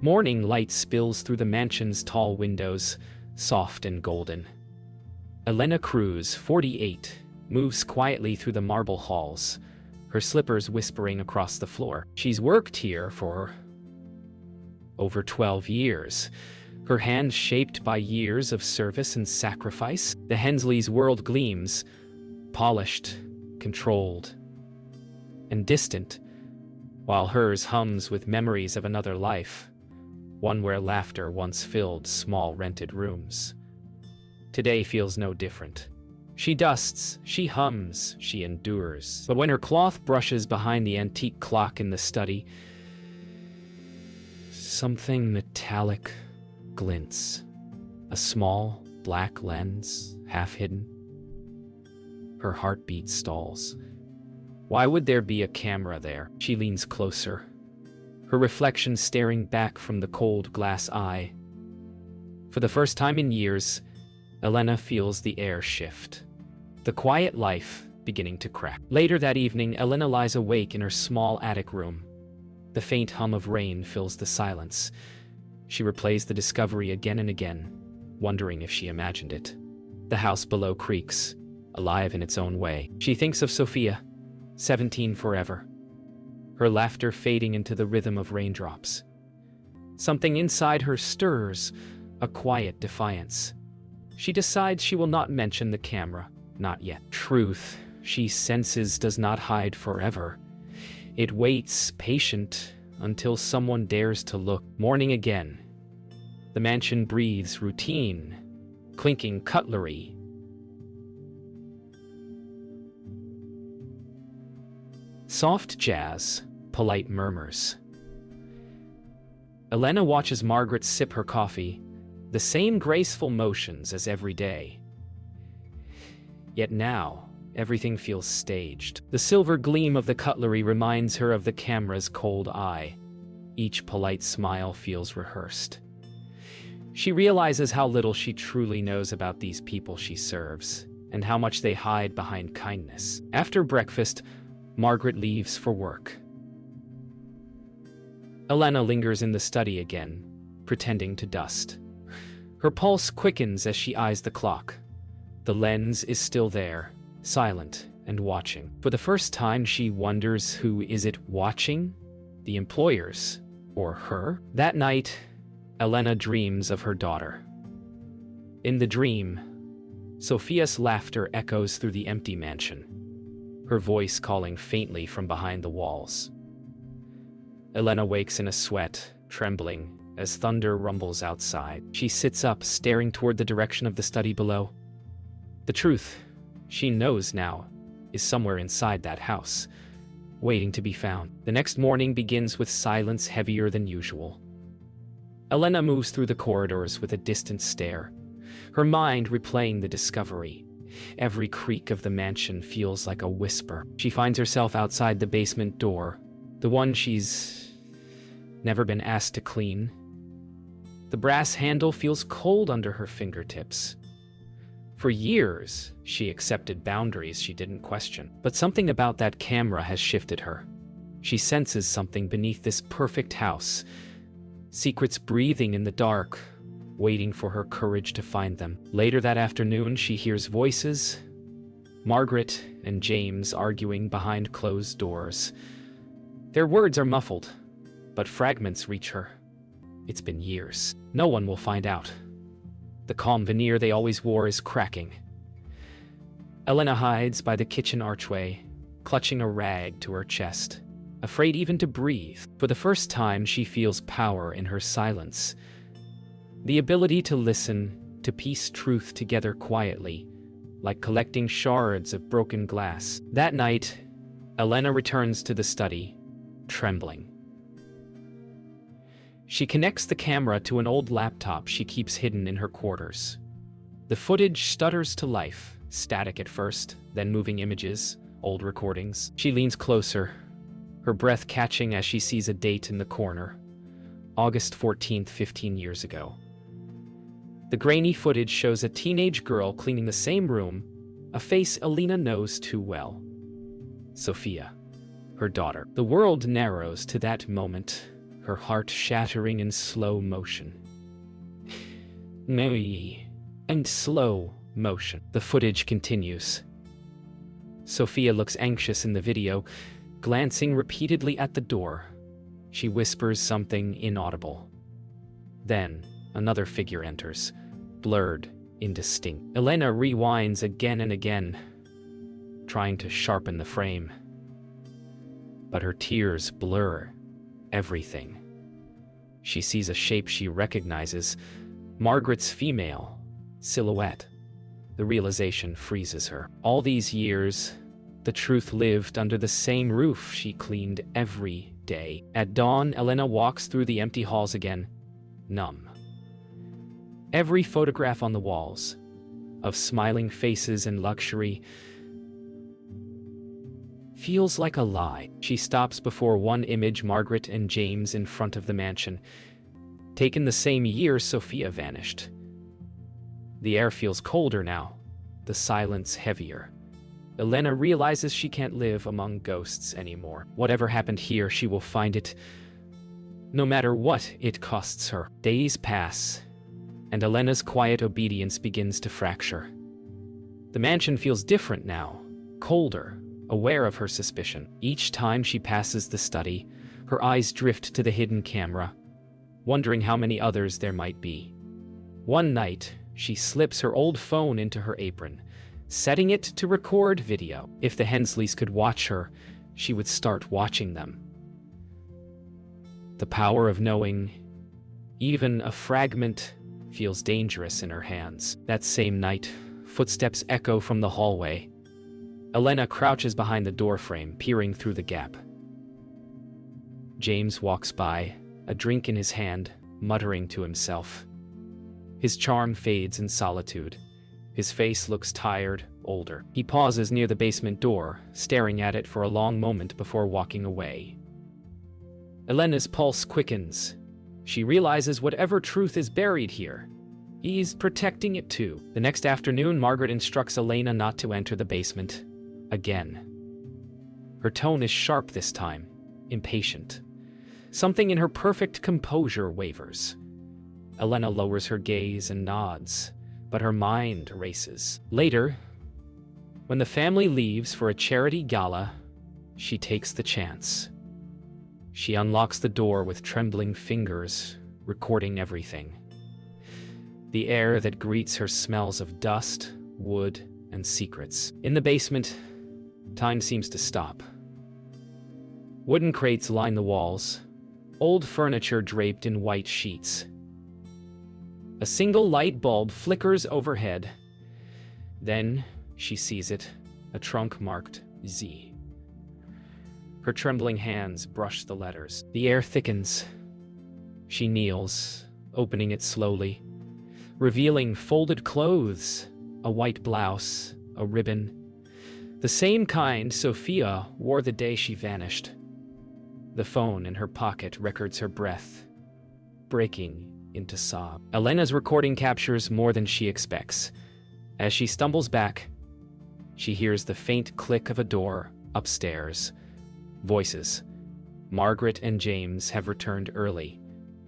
Morning light spills through the mansion's tall windows, soft and golden. Elena Cruz, 48, moves quietly through the marble halls, her slippers whispering across the floor. She's worked here for over 12 years, her hands shaped by years of service and sacrifice. The Hensley's world gleams, polished, controlled, and distant, while hers hums with memories of another life, one where laughter once filled small rented rooms. Today feels no different. She dusts, she hums, she endures. But when her cloth brushes behind the antique clock in the study, something metallic glints. A small, black lens, half hidden. Her heartbeat stalls. Why would there be a camera there? She leans closer, her reflection staring back from the cold glass eye. For the first time in years, Elena feels the air shift, the quiet life beginning to crack. Later that evening, Elena lies awake in her small attic room. The faint hum of rain fills the silence. She replays the discovery again and again, wondering if she imagined it. The house below creaks, alive in its own way. She thinks of Sophia, 17 forever, her laughter fading into the rhythm of raindrops. Something inside her stirs, a quiet defiance. She decides she will not mention the camera, not yet. Truth, she senses, does not hide forever. It waits, patient, until someone dares to look. Morning again. The mansion breathes routine, clinking cutlery. Soft jazz, polite murmurs. Elena watches Margaret sip her coffee, the same graceful motions as every day. Yet now, everything feels staged. The silver gleam of the cutlery reminds her of the camera's cold eye. Each polite smile feels rehearsed. She realizes how little she truly knows about these people she serves, and how much they hide behind kindness. After breakfast, Margaret leaves for work. Elena lingers in the study again, pretending to dust. Her pulse quickens as she eyes the clock. The lens is still there, silent and watching. For the first time, she wonders, who is it watching? The employers, or her? That night, Elena dreams of her daughter. In the dream, Sophia's laughter echoes through the empty mansion, her voice calling faintly from behind the walls. Elena wakes in a sweat, trembling, as thunder rumbles outside. She sits up, staring toward the direction of the study below. The truth, she knows now, is somewhere inside that house, waiting to be found. The next morning begins with silence heavier than usual. Elena moves through the corridors with a distant stare, her mind replaying the discovery. Every creak of the mansion feels like a whisper. She finds herself outside the basement door, the one she's never been asked to clean. The brass handle feels cold under her fingertips. For years, she accepted boundaries she didn't question. But something about that camera has shifted her. She senses something beneath this perfect house, secrets breathing in the dark, waiting for her courage to find them. Later that afternoon, she hears voices, Margaret and James arguing behind closed doors. Their words are muffled, but fragments reach her. It's been years. No one will find out. The calm veneer they always wore is cracking. Elena hides by the kitchen archway, clutching a rag to her chest, afraid even to breathe. For the first time, she feels power in her silence. The ability to listen, to piece truth together quietly, like collecting shards of broken glass. That night, Elena returns to the study, trembling. She connects the camera to an old laptop she keeps hidden in her quarters. The footage stutters to life, static at first, then moving images, old recordings. She leans closer, her breath catching as she sees a date in the corner. August 14th, 15 years ago. The grainy footage shows a teenage girl cleaning the same room, a face Elena knows too well. Sophia, her daughter. The world narrows to that moment. her heart shattering in slow motion. And slow motion. The footage continues. Sophia looks anxious in the video, glancing repeatedly at the door. She whispers something inaudible. Then, another figure enters, blurred, indistinct. Elena rewinds again and again, trying to sharpen the frame. But her tears blur everything. She sees a shape she recognizes, Margaret's female silhouette. The realization freezes her. All these years, the truth lived under the same roof she cleaned every day. At dawn, Elena walks through the empty halls again, numb. Every photograph on the walls, of smiling faces and luxury, feels like a lie. She stops before one image, Margaret and James in front of the mansion, taken the same year Sophia vanished. The air feels colder now, the silence heavier. Elena realizes she can't live among ghosts anymore. Whatever happened here, she will find it, no matter what it costs her. Days pass, and Elena's quiet obedience begins to fracture. The mansion feels different now, colder, aware of her suspicion. Each time she passes the study, her eyes drift to the hidden camera, wondering how many others there might be. One night, she slips her old phone into her apron, setting it to record video. If the Hensleys could watch her, she would start watching them. The power of knowing, even a fragment, feels dangerous in her hands. That same night, footsteps echo from the hallway. Elena crouches behind the doorframe, peering through the gap. James walks by, a drink in his hand, muttering to himself. His charm fades in solitude. His face looks tired, older. He pauses near the basement door, staring at it for a long moment before walking away. Elena's pulse quickens. She realizes whatever truth is buried here, he's protecting it too. The next afternoon, Margaret instructs Elena not to enter the basement again. Her tone is sharp this time, impatient. Something in her perfect composure wavers. Elena lowers her gaze and nods, but her mind races. Later, when the family leaves for a charity gala, she takes the chance. She unlocks the door with trembling fingers, recording everything. The air that greets her smells of dust, wood, and secrets. In the basement, time seems to stop. Wooden crates line the walls, old furniture draped in white sheets. A single light bulb flickers overhead. Then she sees it, a trunk marked Z. Her trembling hands brush the letters. The air thickens. She kneels, opening it slowly, revealing folded clothes, a white blouse, a ribbon. The same kind Sophia wore the day she vanished. The phone in her pocket records her breath, breaking into sob. Elena's recording captures more than she expects. As she stumbles back, she hears the faint click of a door upstairs. Voices. Margaret and James have returned early.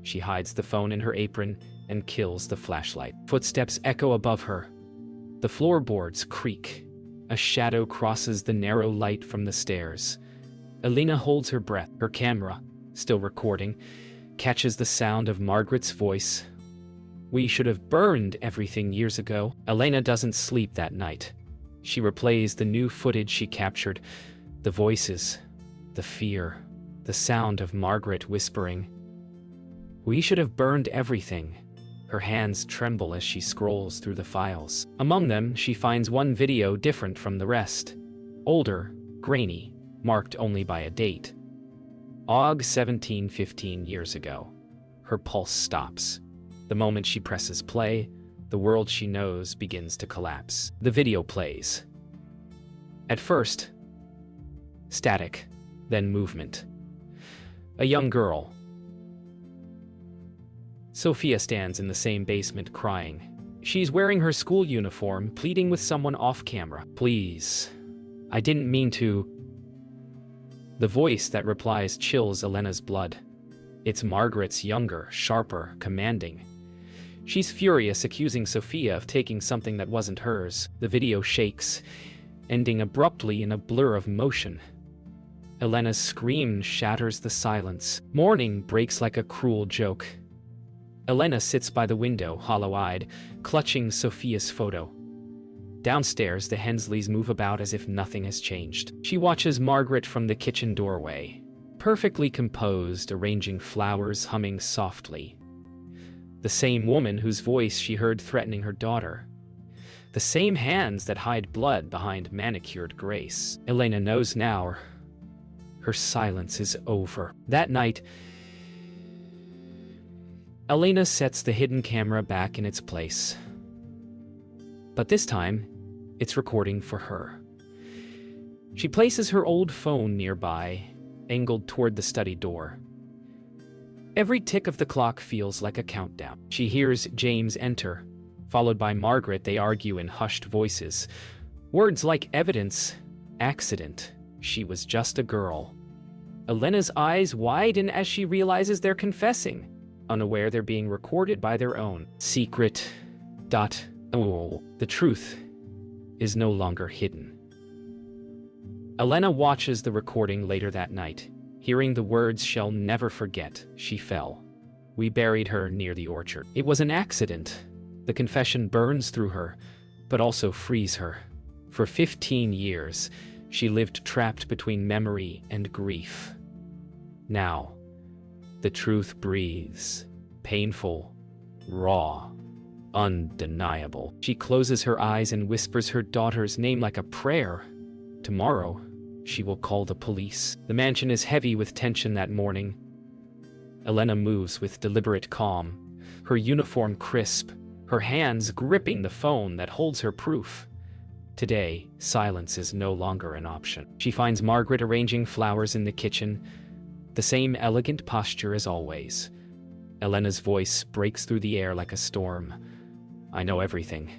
She hides the phone in her apron and kills the flashlight. Footsteps echo above her. The floorboards creak. A shadow crosses the narrow light from the stairs. Elena holds her breath. Her camera, still recording, catches the sound of Margaret's voice. "We should have burned everything years ago." Elena doesn't sleep that night. She replays the new footage she captured. The voices, the fear, the sound of Margaret whispering. "We should have burned everything." Her hands tremble as she scrolls through the files. Among them, she finds one video different from the rest. Older, grainy, marked only by a date. Aug 17, 15 years ago. Her pulse stops. The moment she presses play, the world she knows begins to collapse. The video plays. At first, static, then movement. A young girl. Sophia stands in the same basement crying. She's wearing her school uniform, pleading with someone off camera. "Please, I didn't mean to." The voice that replies chills Elena's blood. It's Margaret's younger, sharper, commanding. She's furious, accusing Sophia of taking something that wasn't hers. The video shakes, ending abruptly in a blur of motion. Elena's scream shatters the silence. Morning breaks like a cruel joke. Elena sits by the window, hollow-eyed, clutching Sophia's photo. Downstairs, the Hensleys move about as if nothing has changed. She watches Margaret from the kitchen doorway, perfectly composed, arranging flowers, humming softly. The same woman whose voice she heard threatening her daughter. The same hands that hide blood behind manicured grace. Elena knows now her silence is over. That night, Elena sets the hidden camera back in its place. But this time, it's recording for her. She places her old phone nearby, angled toward the study door. Every tick of the clock feels like a countdown. She hears James enter, followed by Margaret. They argue in hushed voices. Words like evidence, accident, she was just a girl. Elena's eyes widen as she realizes they're confessing, unaware they're being recorded by their own. Secret. Oh, the truth is no longer hidden. Elena watches the recording later that night. Hearing the words "shall never forget," she fell. We buried her near the orchard. It was an accident. The confession burns through her, but also frees her. For 15 years, she lived trapped between memory and grief. Now, the truth breathes, painful, raw, undeniable. She closes her eyes and whispers her daughter's name like a prayer. Tomorrow, she will call the police. The mansion is heavy with tension that morning. Elena moves with deliberate calm, her uniform crisp, her hands gripping the phone that holds her proof. Today, silence is no longer an option. She finds Margaret arranging flowers in the kitchen, the same elegant posture as always. Elena's voice breaks through the air like a storm. "I know everything."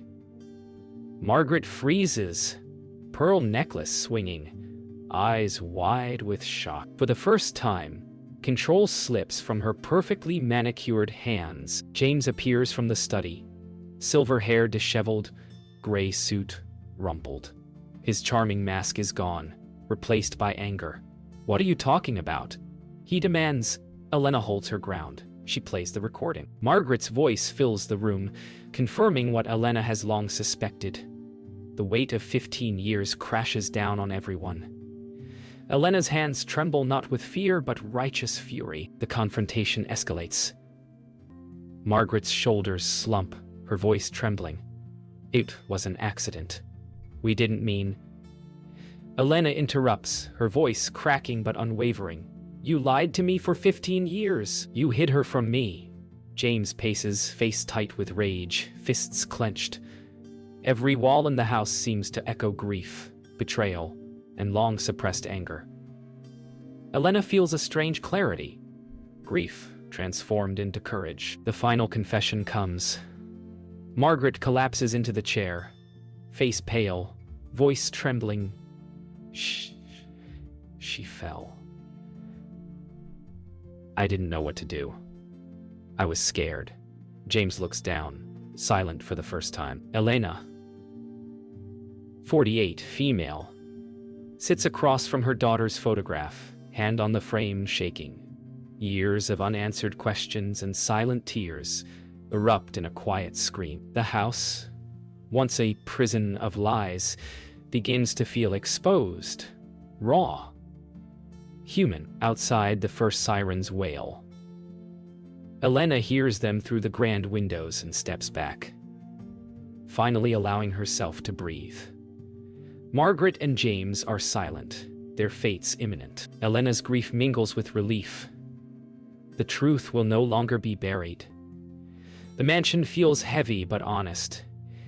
Margaret freezes, pearl necklace swinging, eyes wide with shock. For the first time, control slips from her perfectly manicured hands. James appears from the study, silver hair disheveled, gray suit rumpled. His charming mask is gone, replaced by anger. "What are you talking about?" he demands. Elena holds her ground. She plays the recording. Margaret's voice fills the room, confirming what Elena has long suspected. The weight of 15 years crashes down on everyone. Elena's hands tremble not with fear but righteous fury. The confrontation escalates. Margaret's shoulders slump, her voice trembling. "It was an accident. We didn't mean..." Elena interrupts, her voice cracking but unwavering. "You lied to me for 15 years. You hid her from me." James paces, face tight with rage, fists clenched. Every wall in the house seems to echo grief, betrayal, and long-suppressed anger. Elena feels a strange clarity. Grief transformed into courage. The final confession comes. Margaret collapses into the chair, face pale, voice trembling. She fell. "I didn't know what to do. I was scared." James looks down, silent for the first time. Elena, 48, female, sits across from her daughter's photograph, hand on the frame shaking. Years of unanswered questions and silent tears erupt in a quiet scream. The house, once a prison of lies, begins to feel exposed, raw, human. Outside, the first sirens wail. Elena hears them through the grand windows and steps back, finally allowing herself to breathe. Margaret and James are silent, their fates imminent. Elena's grief mingles with relief. The truth will no longer be buried. The mansion feels heavy but honest,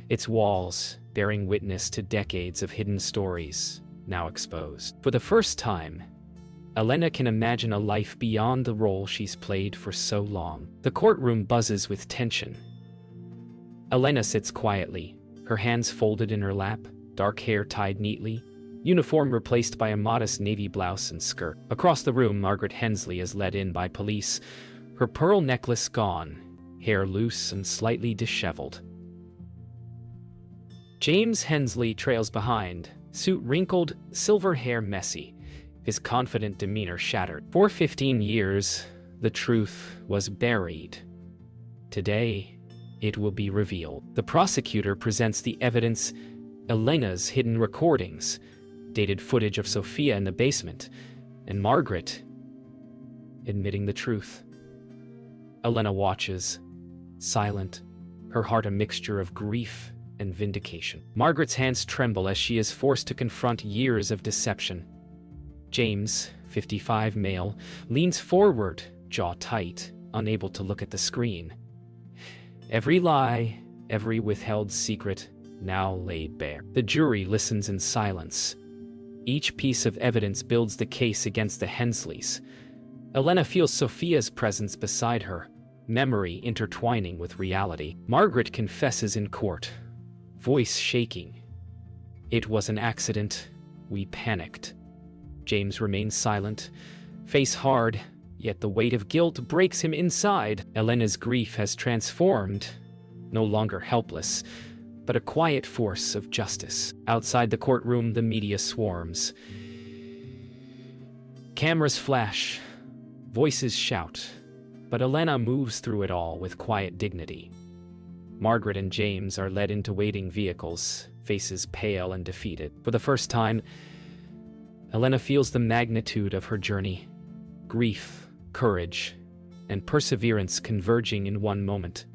its walls bearing witness to decades of hidden stories, now exposed. For the first time, Elena can imagine a life beyond the role she's played for so long. The courtroom buzzes with tension. Elena sits quietly, her hands folded in her lap, dark hair tied neatly. uniform replaced by a modest navy blouse and skirt. Across the room, Margaret Hensley is led in by police, her pearl necklace gone, hair loose and slightly disheveled. James Hensley trails behind, suit wrinkled, silver hair messy, his confident demeanor shattered. For 15 years, the truth was buried. Today, it will be revealed. The prosecutor presents the evidence: Elena's hidden recordings, dated footage of Sophia in the basement, and Margaret admitting the truth. Elena watches, silent, her heart a mixture of grief and vindication. Margaret's hands tremble as she is forced to confront years of deception. James, 55 male, leans forward, jaw tight, unable to look at the screen. Every lie, every withheld secret, now laid bare. The jury listens in silence. Each piece of evidence builds the case against the Hensleys. Elena feels Sophia's presence beside her, memory intertwining with reality. Margaret confesses in court, voice shaking. "It was an accident. We panicked." James remains silent, face hard, yet the weight of guilt breaks him inside. Elena's grief has transformed, no longer helpless, but a quiet force of justice. Outside the courtroom, the media swarms. Cameras flash, voices shout, but Elena moves through it all with quiet dignity. Margaret and James are led into waiting vehicles, faces pale and defeated. For the first time, Elena feels the magnitude of her journey. Grief, courage, and perseverance converging in one moment.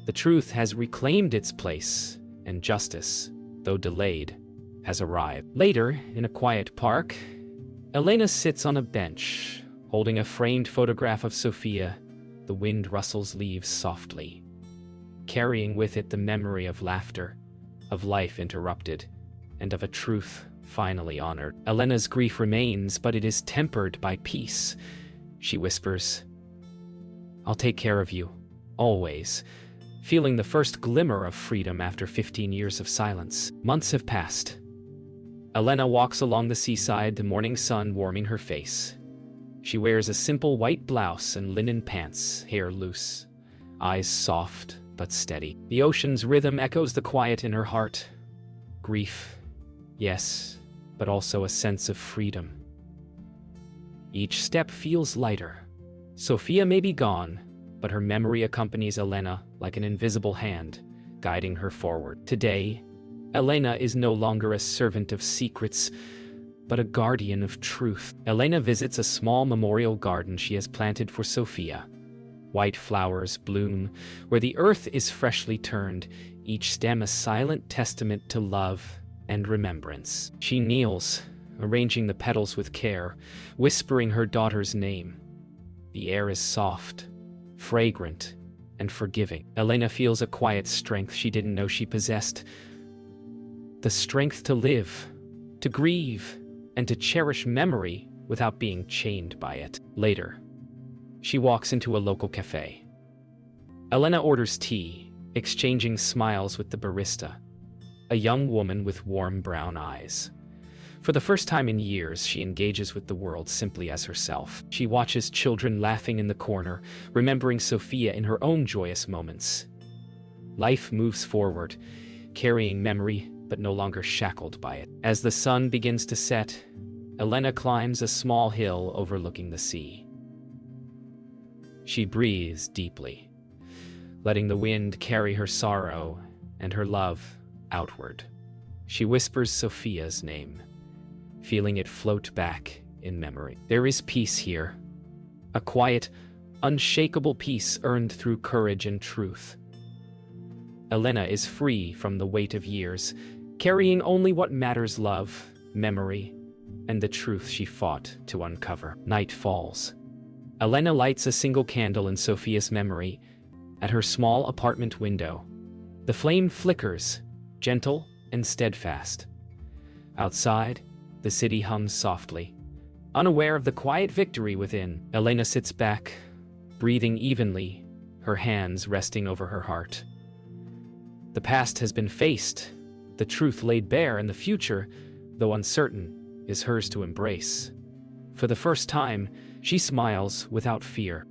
The truth has reclaimed its place, and justice, though delayed, has arrived. Later, in a quiet park, Elena sits on a bench, holding a framed photograph of Sophia. The wind rustles leaves softly, carrying with it the memory of laughter, of life interrupted, and of a truth finally honored. Elena's grief remains, but it is tempered by peace. She whispers, "I'll take care of you, always," feeling the first glimmer of freedom after 15 years of silence. Months have passed. Elena walks along the seaside, the morning sun warming her face. She wears a simple white blouse and linen pants, hair loose, eyes soft but steady. The ocean's rhythm echoes the quiet in her heart. Grief, yes, but also a sense of freedom. Each step feels lighter. Sophia may be gone, but her memory accompanies Elena like an invisible hand, guiding her forward. Today, Elena is no longer a servant of secrets, but a guardian of truth. Elena visits a small memorial garden she has planted for Sophia. White flowers bloom where the earth is freshly turned, each stem a silent testament to love and remembrance. She kneels, arranging the petals with care, whispering her daughter's name. The air is soft, fragrant, and forgiving. Elena feels a quiet strength she didn't know she possessed. The strength to live, to grieve, and to cherish memory without being chained by it. Later, she walks into a local cafe. Elena orders tea, exchanging smiles with the barista, a young woman with warm brown eyes. For the first time in years, she engages with the world simply as herself. She watches children laughing in the corner, remembering Sophia in her own joyous moments. Life moves forward, carrying memory, but no longer shackled by it. As the sun begins to set, Elena climbs a small hill overlooking the sea. She breathes deeply, letting the wind carry her sorrow and her love outward. She whispers Sophia's name, feeling it float back in memory. There is peace here, a quiet, unshakable peace earned through courage and truth. Elena is free from the weight of years, carrying only what matters: love, memory, and the truth she fought to uncover. Night falls. Elena lights a single candle in Sophia's memory at her small apartment window. The flame flickers, gentle and steadfast. Outside, the city hums softly, unaware of the quiet victory within. Elena sits back, breathing evenly, her hands resting over her heart. The past has been faced, the truth laid bare, and the future, though uncertain, is hers to embrace. For the first time, she smiles without fear.